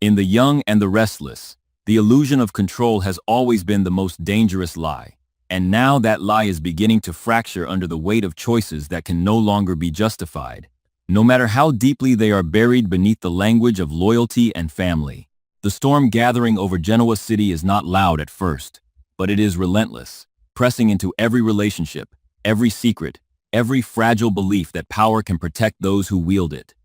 In The Young and the Restless, the illusion of control has always been the most dangerous lie, and now that lie is beginning to fracture under the weight of choices that can no longer be justified, no matter how deeply they are buried beneath the language of loyalty and family. The storm gathering over Genoa City is not loud at first, but it is relentless, pressing into every relationship, every secret, every fragile belief that power can protect those who wield it.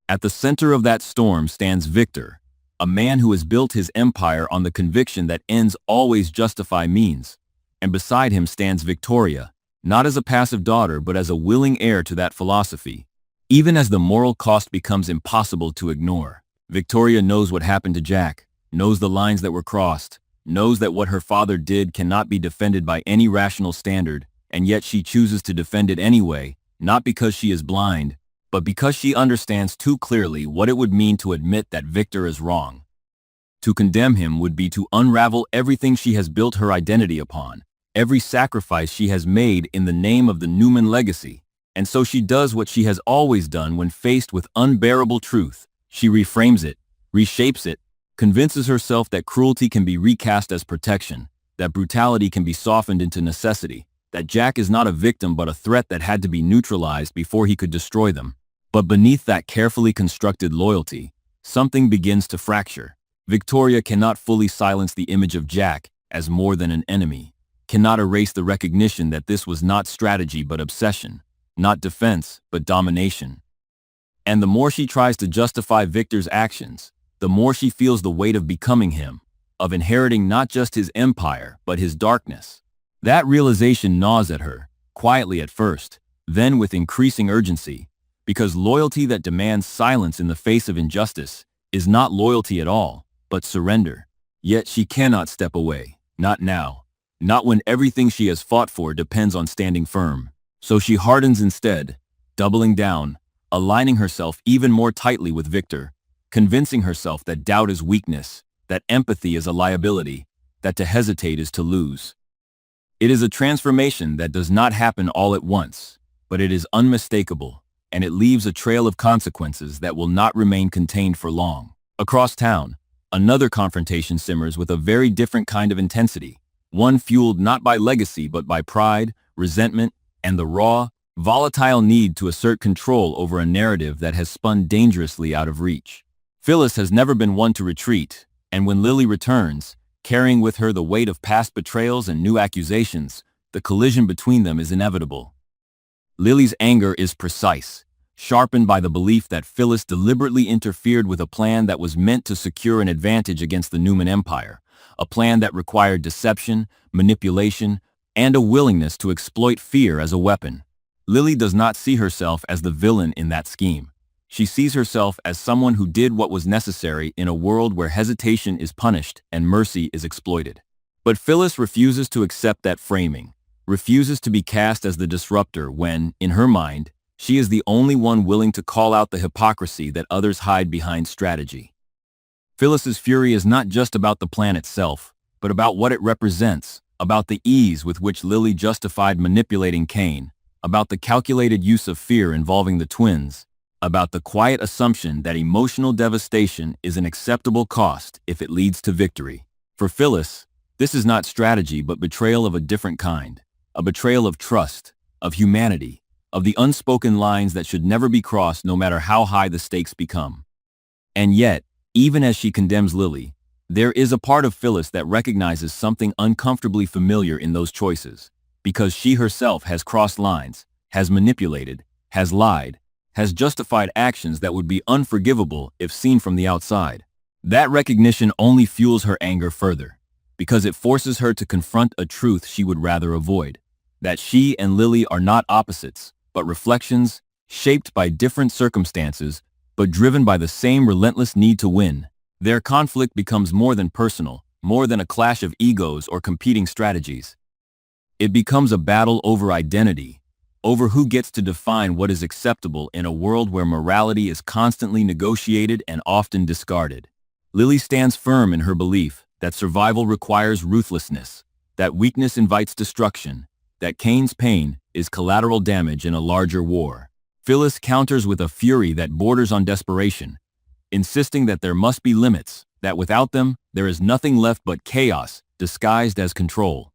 At the center of that storm stands Victor, a man who has built his empire on the conviction that ends always justify means, and beside him stands Victoria, not as a passive daughter but as a willing heir to that philosophy. Even as the moral cost becomes impossible to ignore, Victoria knows what happened to Jack, knows the lines that were crossed, knows that what her father did cannot be defended by any rational standard, and yet she chooses to defend it anyway, not because she is blind, but because she understands too clearly what it would mean to admit that Victor is wrong. To condemn him would be to unravel everything she has built her identity upon, every sacrifice she has made in the name of the Newman legacy. And so she does what she has always done when faced with unbearable truth. She reframes it, reshapes it, convinces herself that cruelty can be recast as protection, that brutality can be softened into necessity, that Jack is not a victim but a threat that had to be neutralized before he could destroy them. But beneath that carefully constructed loyalty, something begins to fracture. Victoria cannot fully silence the image of Jack as more than an enemy, cannot erase the recognition that this was not strategy but obsession, not defense but domination. And the more she tries to justify Victor's actions, the more she feels the weight of becoming him, of inheriting not just his empire but his darkness. That realization gnaws at her, quietly at first, then with increasing urgency, because loyalty that demands silence in the face of injustice is not loyalty at all, but surrender. Yet she cannot step away, not now, not when everything she has fought for depends on standing firm. So she hardens instead, doubling down, aligning herself even more tightly with Victor, convincing herself that doubt is weakness, that empathy is a liability, that to hesitate is to lose. It is a transformation that does not happen all at once, but it is unmistakable, and it leaves a trail of consequences that will not remain contained for long. Across town, another confrontation simmers with a very different kind of intensity, one fueled not by legacy but by pride, resentment, and the raw, volatile need to assert control over a narrative that has spun dangerously out of reach. Phyllis has never been one to retreat, and when Lily returns, carrying with her the weight of past betrayals and new accusations, the collision between them is inevitable. Lily's anger is precise, sharpened by the belief that Phyllis deliberately interfered with a plan that was meant to secure an advantage against the Newman Empire, a plan that required deception, manipulation, and a willingness to exploit fear as a weapon. Lily does not see herself as the villain in that scheme. She sees herself as someone who did what was necessary in a world where hesitation is punished and mercy is exploited. But Phyllis refuses to accept that framing, refuses to be cast as the disruptor when, in her mind, she is the only one willing to call out the hypocrisy that others hide behind strategy. Phyllis's fury is not just about the plan itself, but about what it represents, about the ease with which Lily justified manipulating Cain, about the calculated use of fear involving the twins, about the quiet assumption that emotional devastation is an acceptable cost if it leads to victory. For Phyllis, this is not strategy but betrayal of a different kind, a betrayal of trust, of humanity, of the unspoken lines that should never be crossed no matter how high the stakes become. And yet, even as she condemns Lily, there is a part of Phyllis that recognizes something uncomfortably familiar in those choices, because she herself has crossed lines, has manipulated, has lied, has justified actions that would be unforgivable if seen from the outside. That recognition only fuels her anger further, because it forces her to confront a truth she would rather avoid, that she and Lily are not opposites, but reflections, shaped by different circumstances, but driven by the same relentless need to win. Their conflict becomes more than personal, more than a clash of egos or competing strategies. It becomes a battle over identity, over who gets to define what is acceptable in a world where morality is constantly negotiated and often discarded. Lily stands firm in her belief that survival requires ruthlessness, that weakness invites destruction, that Cain's pain is collateral damage in a larger war. Phyllis counters with a fury that borders on desperation. insisting that there must be limits, that without them, there is nothing left but chaos, disguised as control.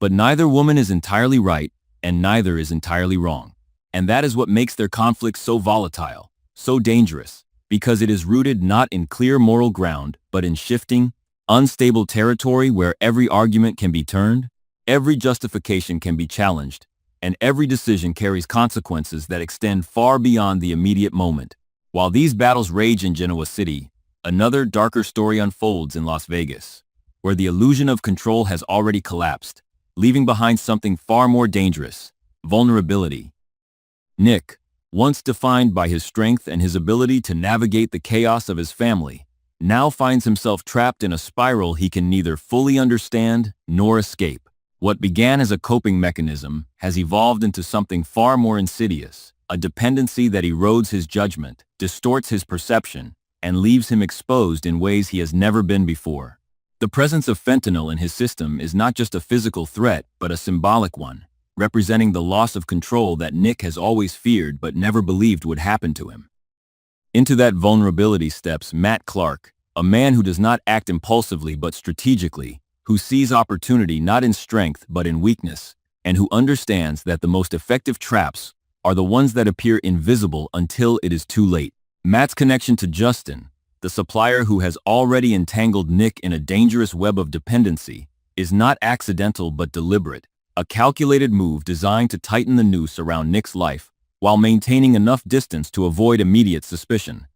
But neither woman is entirely right, and neither is entirely wrong. And that is what makes their conflict so volatile, so dangerous, because it is rooted not in clear moral ground, but in shifting, unstable territory where every argument can be turned, every justification can be challenged, and every decision carries consequences that extend far beyond the immediate moment. While these battles rage in Genoa City, another darker story unfolds in Las Vegas, where the illusion of control has already collapsed, leaving behind something far more dangerous: vulnerability. Nick, once defined by his strength and his ability to navigate the chaos of his family, now finds himself trapped in a spiral he can neither fully understand nor escape. What began as a coping mechanism has evolved into something far more insidious, a dependency that erodes his judgment, distorts his perception, and leaves him exposed in ways he has never been before. The presence of fentanyl in his system is not just a physical threat, but a symbolic one, representing the loss of control that Nick has always feared but never believed would happen to him. Into that vulnerability steps Matt Clark, a man who does not act impulsively but strategically, who sees opportunity not in strength but in weakness, and who understands that the most effective traps are the ones that appear invisible until it is too late. Matt's connection to Justin, the supplier who has already entangled Nick in a dangerous web of dependency, is not accidental but deliberate, a calculated move designed to tighten the noose around Nick's life while maintaining enough distance to avoid immediate suspicion.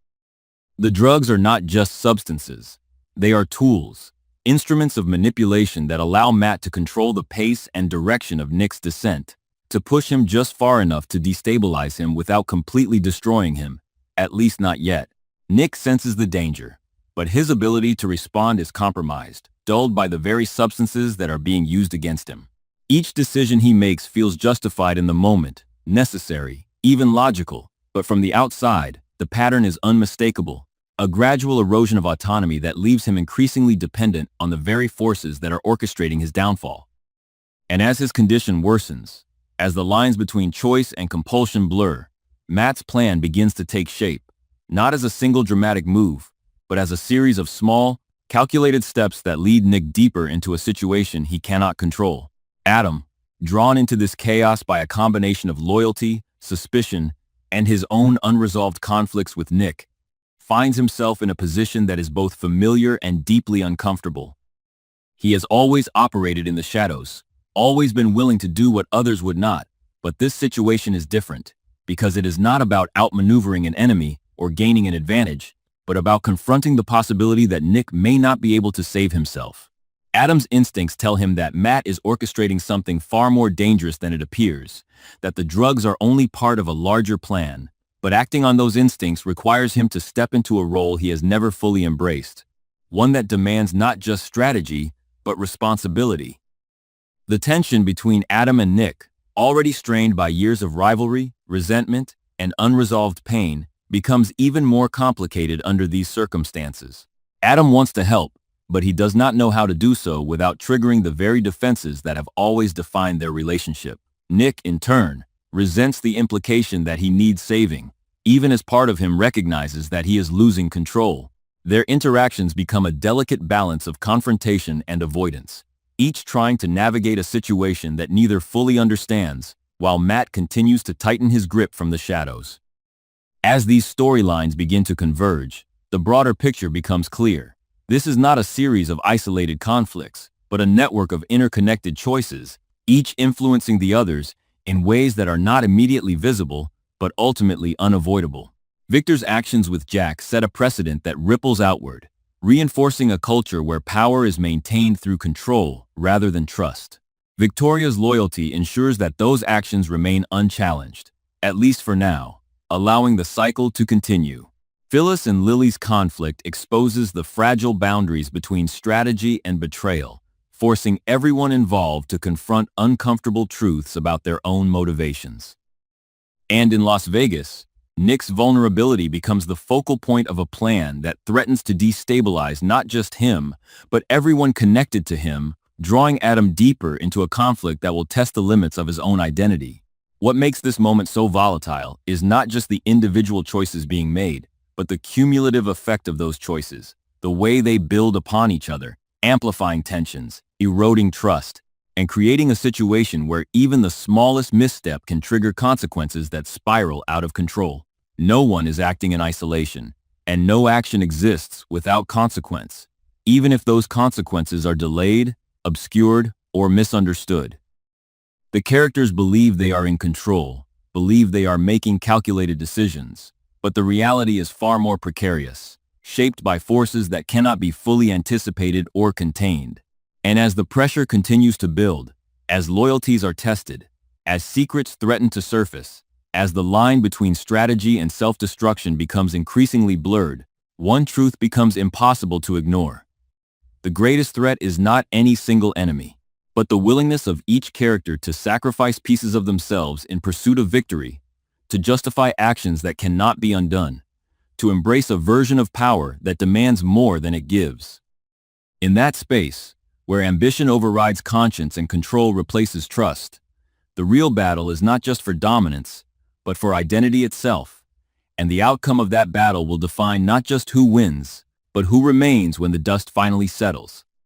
The drugs are not just substances. They are tools, instruments of manipulation that allow Matt to control the pace and direction of Nick's descent, to push him just far enough to destabilize him without completely destroying him, at least not yet. Nick senses the danger, but his ability to respond is compromised, dulled by the very substances that are being used against him. Each decision he makes feels justified in the moment, necessary, even logical, but from the outside, the pattern is unmistakable, a gradual erosion of autonomy that leaves him increasingly dependent on the very forces that are orchestrating his downfall. And as his condition worsens, as the lines between choice and compulsion blur, Matt's plan begins to take shape, not as a single dramatic move, but as a series of small, calculated steps that lead Nick deeper into a situation he cannot control. Adam, drawn into this chaos by a combination of loyalty, suspicion, and his own unresolved conflicts with Nick, finds himself in a position that is both familiar and deeply uncomfortable. He has always operated in the shadows, always been willing to do what others would not, but this situation is different, because it is not about outmaneuvering an enemy or gaining an advantage, but about confronting the possibility that Nick may not be able to save himself. Adam's instincts tell him that Matt is orchestrating something far more dangerous than it appears, that the drugs are only part of a larger plan, but acting on those instincts requires him to step into a role he has never fully embraced, one that demands not just strategy, but responsibility. The tension between Adam and Nick, already strained by years of rivalry, resentment, and unresolved pain, becomes even more complicated under these circumstances. Adam wants to help, but he does not know how to do so without triggering the very defenses that have always defined their relationship. Nick, in turn, resents the implication that he needs saving, even as part of him recognizes that he is losing control. Their interactions become a delicate balance of confrontation and avoidance, each trying to navigate a situation that neither fully understands, while Matt continues to tighten his grip from the shadows. As these storylines begin to converge, the broader picture becomes clear. This is not a series of isolated conflicts, but a network of interconnected choices, each influencing the others in ways that are not immediately visible, but ultimately unavoidable. Victor's actions with Jack set a precedent that ripples outward, reinforcing a culture where power is maintained through control rather than trust. Victoria's loyalty ensures that those actions remain unchallenged, at least for now, allowing the cycle to continue. Phyllis and Lily's conflict exposes the fragile boundaries between strategy and betrayal, forcing everyone involved to confront uncomfortable truths about their own motivations. And in Las Vegas, Nick's vulnerability becomes the focal point of a plan that threatens to destabilize not just him, but everyone connected to him, drawing Adam deeper into a conflict that will test the limits of his own identity. What makes this moment so volatile is not just the individual choices being made, but the cumulative effect of those choices, the way they build upon each other, amplifying tensions, eroding trust, and creating a situation where even the smallest misstep can trigger consequences that spiral out of control. No one is acting in isolation, and no action exists without consequence, even if those consequences are delayed, obscured, or misunderstood. The characters believe they are in control, believe they are making calculated decisions, but the reality is far more precarious, shaped by forces that cannot be fully anticipated or contained. And as the pressure continues to build, as loyalties are tested, as secrets threaten to surface, as the line between strategy and self-destruction becomes increasingly blurred, one truth becomes impossible to ignore. The greatest threat is not any single enemy, but the willingness of each character to sacrifice pieces of themselves in pursuit of victory, to justify actions that cannot be undone, to embrace a version of power that demands more than it gives. In that space, where ambition overrides conscience and control replaces trust, the real battle is not just for dominance, but for identity itself, and the outcome of that battle will define not just who wins, but who remains when the dust finally settles.